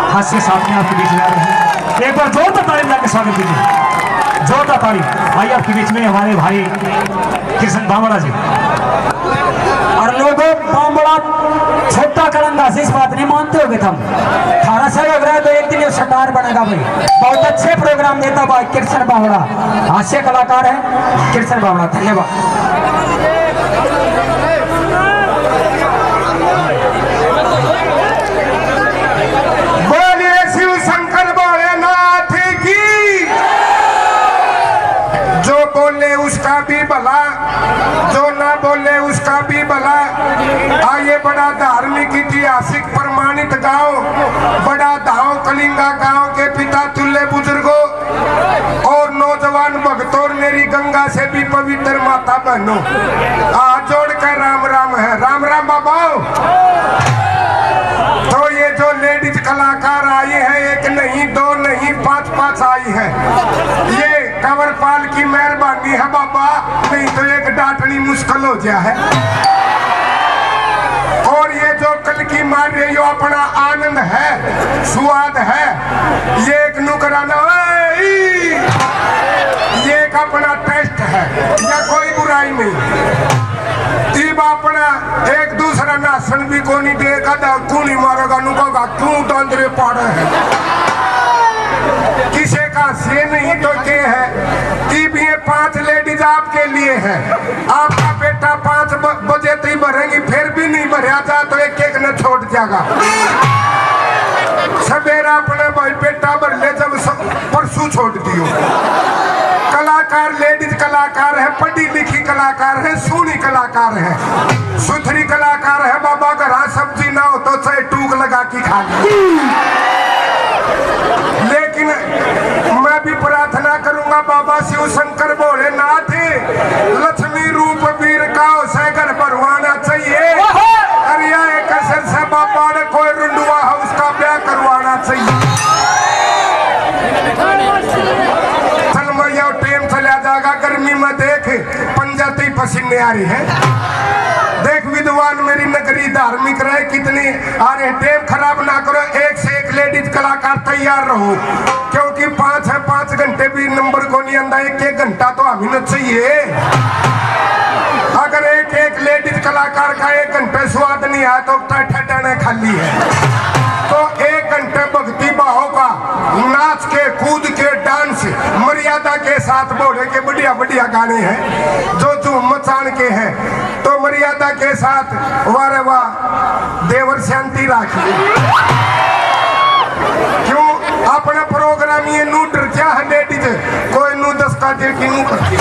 हास्य साथी आपके बीच में आ रहे हैं। एक बार जोरदार ताली बजा के स्वागत कीजिए, जोरदार ताली। आइए आपके बीच में हमारे भाई कृष्ण बामड़ा जी। और लोगों बामड़ा छोटा कलंदा से इस बात नहीं मानते होगे तुम। 18 साल लग रहा है तो एक दिन ये स्टार बनेगा भाई। बहुत अच्छे प्रोग्राम देता भाई कृष्ण बामड़ा, हास्य कलाकार है कृष्ण बामड़ा। धन्यवाद। उसका भी भला, जो ना बोले उसका भी भला। आइए बड़ा धार्मिक ऐतिहासिक प्रमाणित गांव बड़ा धाव कलिंगा गांव के पिता तुल्य बुजुर्गों और नौजवान भक्तों और मेरी गंगा से भी पवित्र माता बहनों, हाथ जोड़कर राम राम है। राम राम बाबाओ। तो ये जो लेडीज कलाकार आई है, एक नहीं दो नहीं 5 आई है। ये कंवरपाल की मेहरबानी है बाबा, नहीं तो एक डांटनी मुश्किल हो गया है। और ये जो कल की मार रही हो अपना आनंद है, स्वाद है, ये एक नुकराना ये एक अपना टेस्ट है, या कोई बुराई नहीं। तीब अपना एक दूसरा नासन भी को नहीं देगा, क्यों नहीं मारेगा, नुकोगा क्यों तंदरे पाड़े है। किसी का से नहीं तो के है। तीब ये 5 लेडीज आपके लिए है। आपका बेटा 5 बजे तक भरेंगी, फिर भी नहीं भरया जा तो एक एक ने छोड़ जाएगा। सवेरा अपने भाई बेटा भर ले, जब परसों छोड़ दियो। कलाकार लेडीज कलाकार है, पढ़ी लिखी कलाकार है, सोनी कलाकार है, सुथरी कलाकार है बाबा। घर सब्जी ना हो तो चाहे टूक लगा के खा ले। लेकिन मैं भी प्रार्थना करूंगा बाबा शिव शंकर भोलेनाथ, लक्ष्मी रूप वीर का उसे घर भरवाना चाहिए। अरिया एक असर से बाबा ने कोई रुंडुआ है उसका ब्याह करवाना चाहिए। चल मैं टेम चला जाएगा, गर्मी में देख पंजाती पसीने आ रही है। देख विद्वान मेरी नगरी धार्मिक रहे कितनी आ रहे। टेम खराब ना करो, एक से एक लेडीज कलाकार तैयार रहो, क्योंकि 5 है 5 घंटे भी नंबर को नहीं आंदा, 1 घंटा तो हमें चाहिए। अगर एक एक लेडीज कलाकार का 1 घंटे स्वाद नहीं आया तो ठहराने खाली है। तो 1 घंटे भक्ति भाव का नाच के कूद के डांस मर्यादा के साथ बोले के बढ़िया बढ़िया गाने हैं जो झूम मचान के हैं, तो मर्यादा के साथ वारे वाह देवर शांति राखिए। क्यों अपना प्रोग्राम ये नू डर क्या है लेडीज, कोई नू 10 का दे की नू करती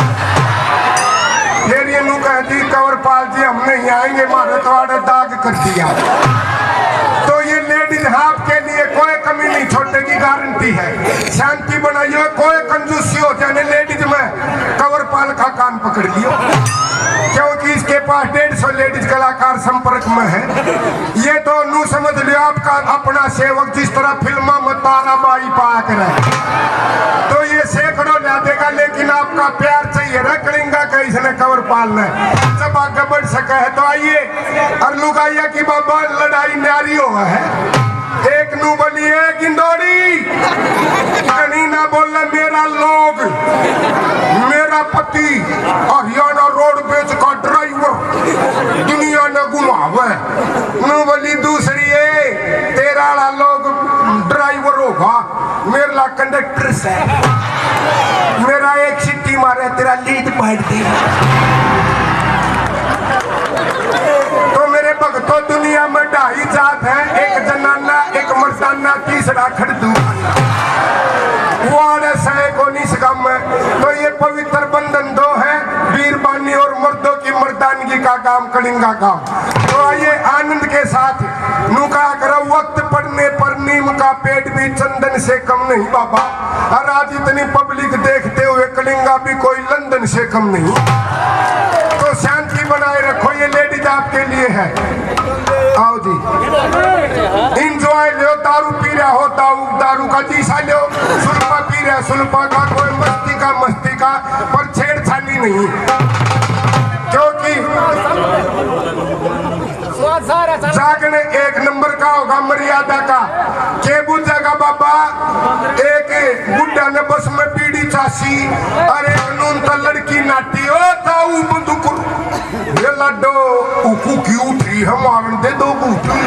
फिर ये नू कहती कंवरपाल जी हम नहीं आएंगे, मारे तो आड़े दाग कर दिया। तो ये लेडीज आपके लिए कोई कमी नहीं, छोटे की गारंटी है। शांति बनाइए, कोई कंजूसी हो जाने लेडीज में कंवरपाल का कान पकड़ लियो, क्योंकि इसके पास 150 लेडीज कलाकार संपर्क में है। ये तो नू समझ लियो आपका अपना सेवक, जिस तरह फिल्म में तारा बाई पाया करे तो ये सैकड़ों ला देगा, लेकिन आपका प्यार चाहिए रखलेंगा का इसने कंवरपाल ने। जब आगे बढ़ सका है तो आइए और लुगाइया की बाबा लड़ाई न्यारी हुआ है। एक नू बोलिए गिंदोड़ी कहीं ना बोले मेरा लोग, मेरा पति हरियाणा रोड बेच का ड्राइवर दुनिया ने घुमावे। नू बोली दूसरी है तेरा लोग ड्राइवर होगा, मेरा कंडक्टर से मेरा एक सिट्टी मारे तेरा लीड बैठ दी। तो मेरे भक्तों दुनिया में 2.5 जात है, एक जनाना एक मर्दाना तीसरा खड़दू को निष्गम। तो ये पवित्र बंधन 2 है, वीरबानी और मर्दों की मर्दानगी का काम कलिंगा काम। तो आइए आनंद के साथ नुका करो, वक्त पड़ने पर नीम का पेट भी चंदन से कम नहीं बाबा। और आज इतनी पब्लिक देखते हुए कलिंगा भी कोई लंदन से कम नहीं। तो शांति बनाए रखो, ये लेडीज आपके लिए है। आओ जी इंजॉय लो, दारू पी रहा हो दारू का जीसा लो, सुल्फा पी रहा सुल्फा का, कोई मस्ती का पर छेड़छाड़ी नहीं, क्योंकि जागने 1 नंबर का होगा मर्यादा का। के बुझेगा बाबा एक बुढ़ा ने बस में बीड़ी चासी अरे कानून तो लड़की नाटी ओ ताऊ बंदूक ये लड्डो उकू क्यों उठी हम आवन दे दो बूटी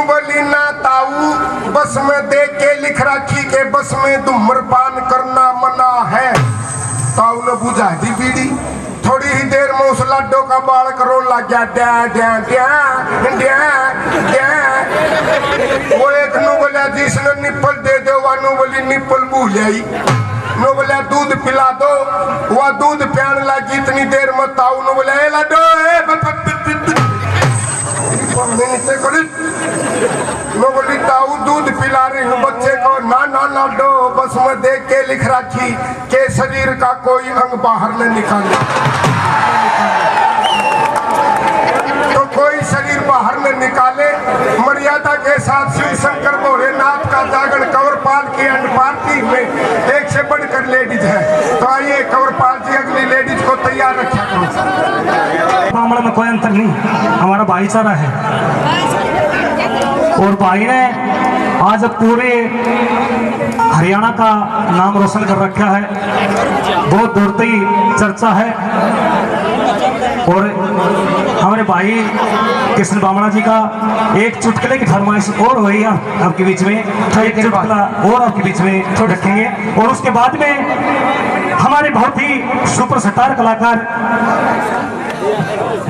बोली ना ताऊ बस में देख के लिख रखी के बस में धूम्रपान करना मना है। ताऊ ने बुझा दी बीड़ी थोड़ी ही देर में उस लड्डो का बाल करो लग गया डा डा डा डा डा। वो एक नु बोला जिसने निप्पल दे दो वानु बोली निप्पल भूल आई नो बोला दूध पिला दो वह दूध प्यान लगी इतनी देर में ताऊ नु बोला ए लड्डो नो बोली ताऊ दूध पिला रही हूँ बच्चे को ना ना लड्डो बस में देख के लिख रखी के शरीर का कोई अंग बाहर न निकाले तो कोई शरीर बाहर न निकाले। मर्यादा के साथ शिव शंकर भोलेनाथ का जागरण कंवरपाल की एंड पार्टी में एक से बढ़कर लेडीज है। तो आइए कंवरपाल जी अगली लेडीज को तैयार रखा करो। मामले में कोई अंतर नहीं, हमारा भाईचारा है और भाई ने आज पूरे हरियाणा का नाम रोशन कर रखा है, बहुत दूर तक चर्चा है। और हमारे भाई कृष्ण बामणा जी का एक चुटकुले की फरमाइश और हुई आपके बीच में, एक चुटकुला और आपके बीच में रखेंगे और उसके बाद में हमारे बहुत ही सुपरस्टार कलाकार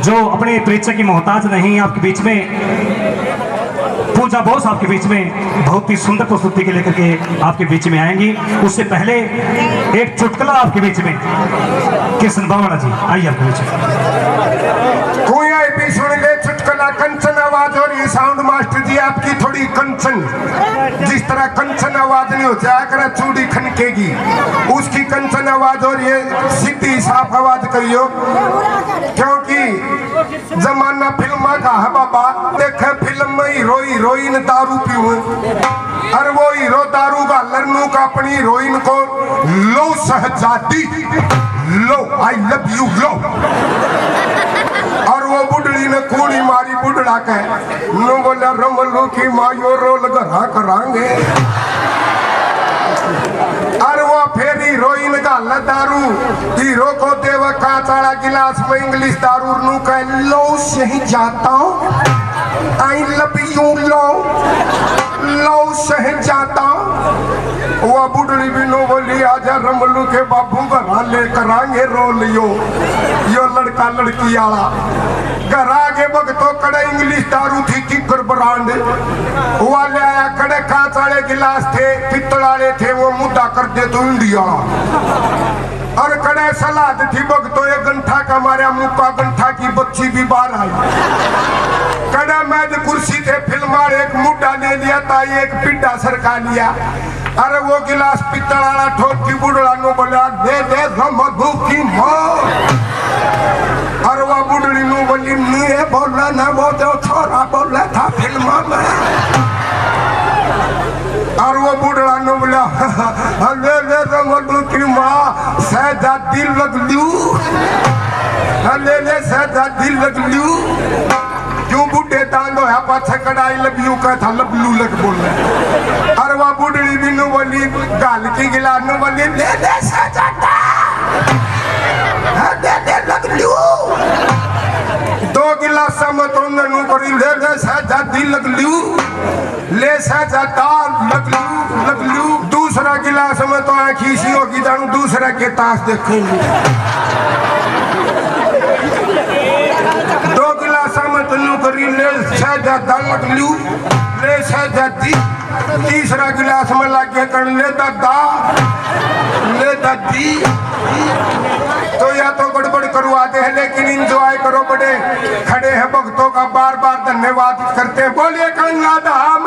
जो अपने परिचय की मोहताज नहीं आपके बीच में पूजा बोस आपके बीच में बहुत ही सुंदर प्रस्तुति के लेकर के आपके बीच में आएंगी। उससे पहले एक चुटकुला आपके बीच में कृष्ण बामणा जी आइए आपके बीच में। कोई भी सुन ले चुटकुला कंचन आवाज और ये साउंड मास्टर जी आपकी थोड़ी कंचन जिस तरह कंचन आवाज नहीं हो जाया करे चूड़ी खनकेगी उसकी कंचन आवाज और ये सीधी साफ आवाज करियो क्योंकि जमाना फिल्म का है बाबा। देखे फिल्म में हीरोइन दारू पीऊ और वो हीरो दारू का लन्नू का अपनी हीरोइन को लो शहजादी लो आई लव यू लो और वो बुढ़ड़ी ने कूड़ी मारी बुढ़ड़ा के नो बोला रमलू की मायो रोल घरा करांगे और वो फिर हीरोइन गाल दारू हीरो को देव कांचाड़ा गिलास में इंग्लिश दारू नू कह लो सही जाता आई लव यू लो लो सही जाता। वो बुढ़ड़ी भी नो बोली आजा रमलू के बाबू घरा ले करांगे रोल यो लड़का लड़की आला घर आगे भगतो कड़े इंग्लिश दारू थी किकर ब्रांड वाले आया कड़े कांच वाले गिलास थे पित्तल वाले थे वो मुद्दा कर दे तो इंडिया और कड़े सलाद थी भगतो ये गंठा का मारा मुक्का गंठा की बच्ची भी बाहर आई कड़ा मैज कुर्सी थे फिल्म वाले एक मुद्दा ले लिया था एक पिड्डा सरका लिया अरे वो गिलास पित्तल वाला ठोक की बुढ़ा नो बोला दे दे मधु की मौत और वो बुढ़ी नु बोली नहीं बोला ना वो जो छोरा बोला था फिल्म में और वो बुढ़ा नु बोला ले ले मधु की माँ सहजा दिल लग लू ले ले सहजा दिल लग लू क्यों बुढ़े दांत होया पाछे कड़ाई लव यू का था लबलू लग बोल और वो बुढ़ी भी नु बोली गाल की गिला नु बोली ले ले सहजा दे लग लू दो गिलास में तो ननु करी ले ले सहजा दिल लग लू ले सहजा दाल लग लू दूसरा गिलास में तो आँखी सी होगी जानू दूसरा के ताश देखेंगे दो गिलास में तनु करी ले सहजा दाल लग लू ले सहजा दी तीसरा गिलास में लाके कर ले दा ले दी तो या तो गड़बड़ करवाते हैं लेकिन इंजॉय करो बड़े खड़े हैं भक्तों का बार बार धन्यवाद करते हैं बोलिए गंगाधाम